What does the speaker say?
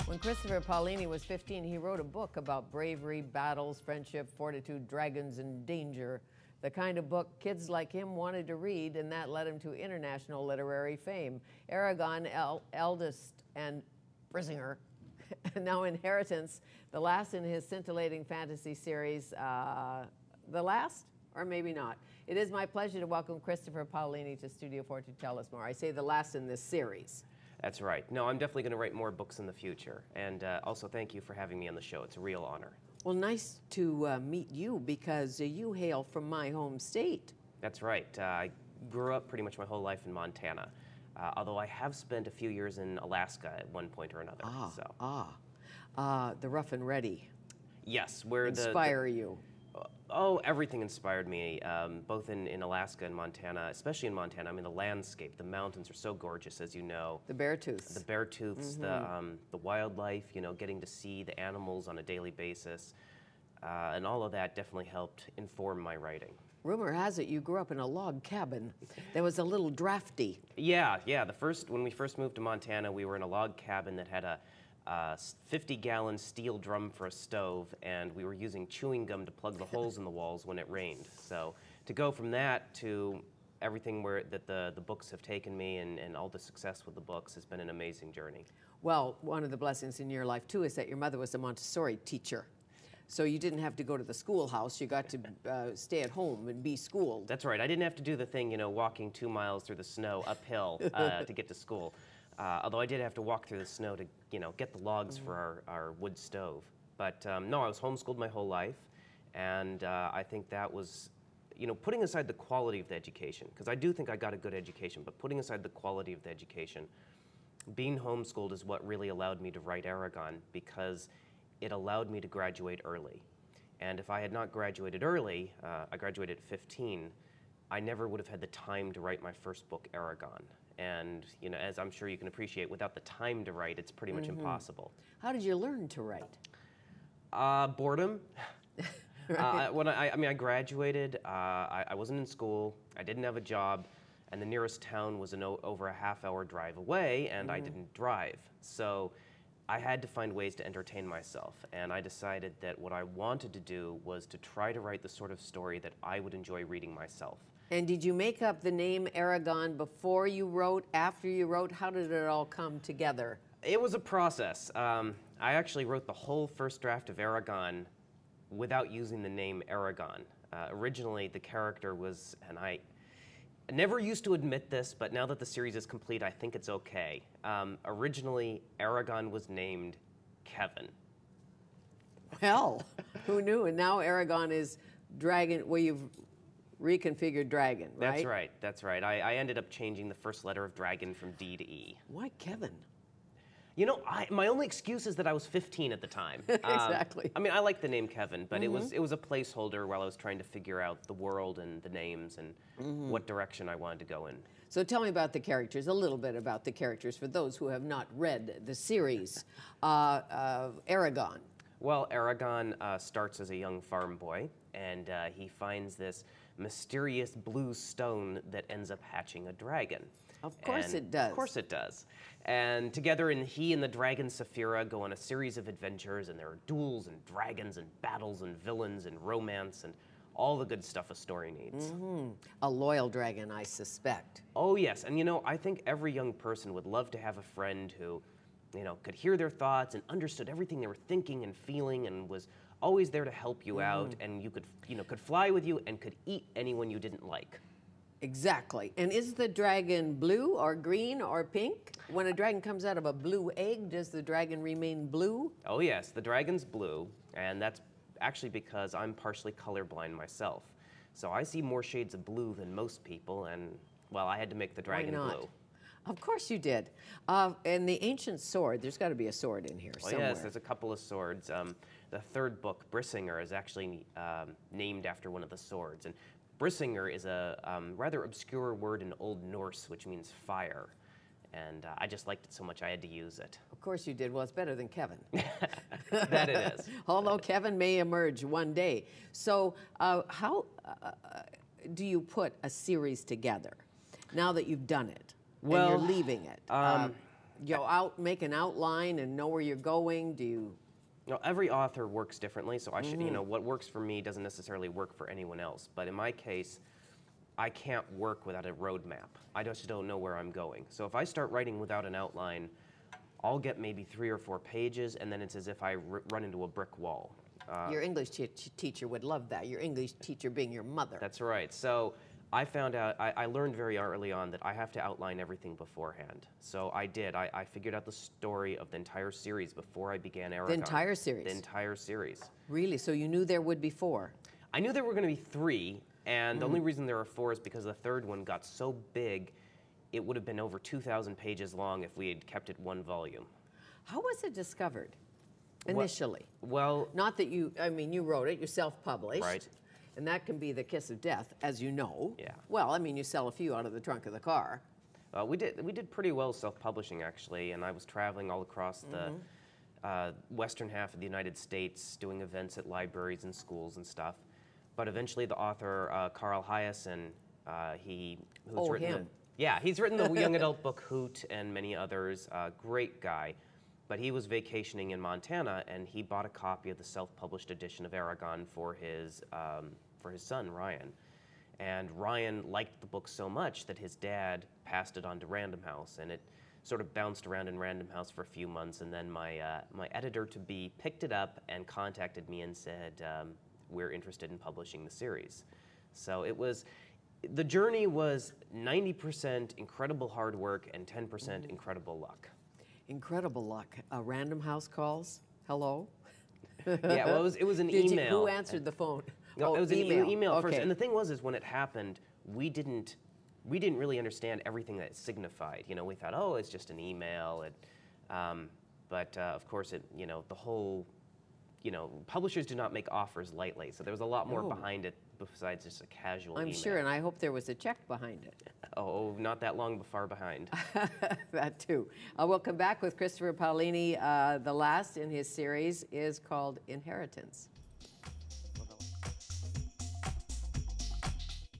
When Christopher Paolini was 15, he wrote a book about bravery, battles, friendship, fortitude, dragons, and danger. The kind of book kids like him wanted to read, and that led him to international literary fame. Aragon, eldest and Brissinger, and now Inheritance, the last in his scintillating fantasy series. The last? Or maybe not. It is my pleasure to welcome Christopher Paolini to Studio 4 to tell us more. I say the last in this series. That's right. No, I'm definitely going to write more books in the future. And also thank you for having me on the show. It's a real honor. Well, nice to meet you because you hail from my home state. That's right. I grew up pretty much my whole life in Montana, although I have spent a few years in Alaska at one point or another. The rough and ready. Yes, where inspire you. Oh, everything inspired me, both in Alaska and Montana, especially in Montana. I mean, the landscape, the mountains are so gorgeous, as you know. The bear-tooths. The bear-tooths, the wildlife, you know, getting to see the animals on a daily basis. And all of that definitely helped inform my writing. Rumor has it you grew up in a log cabin that was a little drafty. Yeah. When we first moved to Montana, we were in a log cabin that had a 50-gallon steel drum for a stove, and we were using chewing gum to plug the holes in the walls when it rained. So to go from that to everything that the books have taken me and all the success with the books has been an amazing journey. Well, one of the blessings in your life, too, is that your mother was a Montessori teacher. So you didn't have to go to the schoolhouse. You got to stay at home and be schooled. That's right. I didn't have to do the thing, you know, walking 2 miles through the snow uphill to get to school. Although I did have to walk through the snow to, you know, get the logs for our wood stove. But no, I was homeschooled my whole life, and I think that was, you know, putting aside the quality of the education, because I do think I got a good education, but putting aside the quality of the education, being homeschooled is what really allowed me to write Aragon, because it allowed me to graduate early. And if I had not graduated early, I graduated at 15, I never would have had the time to write my first book, Aragon. And, you know, as I'm sure you can appreciate, without the time to write, it's pretty much impossible. How did you learn to write? Boredom. Right. When I graduated, I wasn't in school, I didn't have a job, and the nearest town was over a half-hour drive away, and I didn't drive. So I had to find ways to entertain myself, and I decided that what I wanted to do was to try to write the sort of story that I would enjoy reading myself. And did you make up the name Aragon before you wrote, after you wrote? How did it all come together? It was a process. I actually wrote the whole first draft of Aragon without using the name Aragon. Originally, the character was, and I never used to admit this, but now that the series is complete, I think it's okay. Originally, Aragon was named Kevin. Well, who knew? And now Aragon is dragon, well, you've reconfigured dragon, right? That's right. I ended up changing the first letter of dragon from D to E. Why Kevin? You know, my only excuse is that I was 15 at the time. Exactly. I mean, I like the name Kevin, but it was a placeholder while I was trying to figure out the world and the names and what direction I wanted to go in. So tell me about the characters, a little bit about the characters for those who have not read the series. Aragon. Well, Aragon starts as a young farm boy, and he finds this mysterious blue stone that ends up hatching a dragon. Of course it does. Of course it does. And together, he and the dragon Saphira go on a series of adventures, and there are duels and dragons and battles and villains and romance and all the good stuff a story needs. A loyal dragon, I suspect. Oh, yes. And, you know, I think every young person would love to have a friend who, you know, could hear their thoughts and understood everything they were thinking and feeling and was always there to help you out, and could fly with you and could eat anyone you didn't like. Exactly. And is the dragon blue or green or pink? When a dragon comes out of a blue egg, does the dragon remain blue? Oh yes, the dragon's blue, and that's actually because I'm partially colorblind myself. So I see more shades of blue than most people, and, well, I had to make the dragon blue. Of course you did. And the ancient sword, there's got to be a sword in here somewhere. Yes, there's a couple of swords. The third book, Brissinger, is actually named after one of the swords. And Brissinger is a rather obscure word in Old Norse, which means fire. And I just liked it so much I had to use it. Of course you did. Well, it's better than Kevin. That it is. Although Kevin may emerge one day. So how do you put a series together now that you've done it? Well, and you're leaving it? Make an outline and know where you're going? Do you? Every author works differently, so I should, what works for me doesn't necessarily work for anyone else. But in my case, I can't work without a roadmap. I just don't know where I'm going. So if I start writing without an outline, I'll get maybe 3 or 4 pages, and then it's as if I run into a brick wall. Your English teacher would love that, your English teacher being your mother. That's right. So I found out, I learned very early on that I have to outline everything beforehand. So I did. I figured out the story of the entire series before I began Aragon. The entire series? The entire series. Really? So you knew there would be 4? I knew there were going to be 3, and the only reason there are 4 is because the third one got so big, it would have been over 2,000 pages long if we had kept it 1 volume. How was it discovered initially? Well, not that you wrote it, you self-published. Right. And that can be the kiss of death, as you know. Yeah. Well, you sell a few out of the trunk of the car. We did pretty well self-publishing, actually, and I was traveling all across the western half of the United States doing events at libraries and schools and stuff. But eventually the author, Carl Hiaasen, he's written the young adult book Hoot and many others, great guy. But he was vacationing in Montana, and he bought a copy of the self-published edition of Aragon for his son, Ryan. And Ryan liked the book so much that his dad passed it on to Random House, and it sort of bounced around in Random House for a few months, and then my editor-to-be picked it up and contacted me and said, we're interested in publishing the series. So the journey was 90% incredible hard work and 10% incredible luck. Incredible luck. Random House calls? Hello? Yeah, well, it was an email. Who answered the phone? No, it was email. an email first. Okay. And the thing was, when it happened, we didn't really understand everything that it signified. We thought, oh, it's just an email. But of course, the whole, publishers do not make offers lightly. So there was a lot more behind it besides just a casual email. I'm sure, and I hope there was a check behind it. Oh, not that long, but far behind. That too. We'll come back with Christopher Paolini. The last in his series is called Inheritance.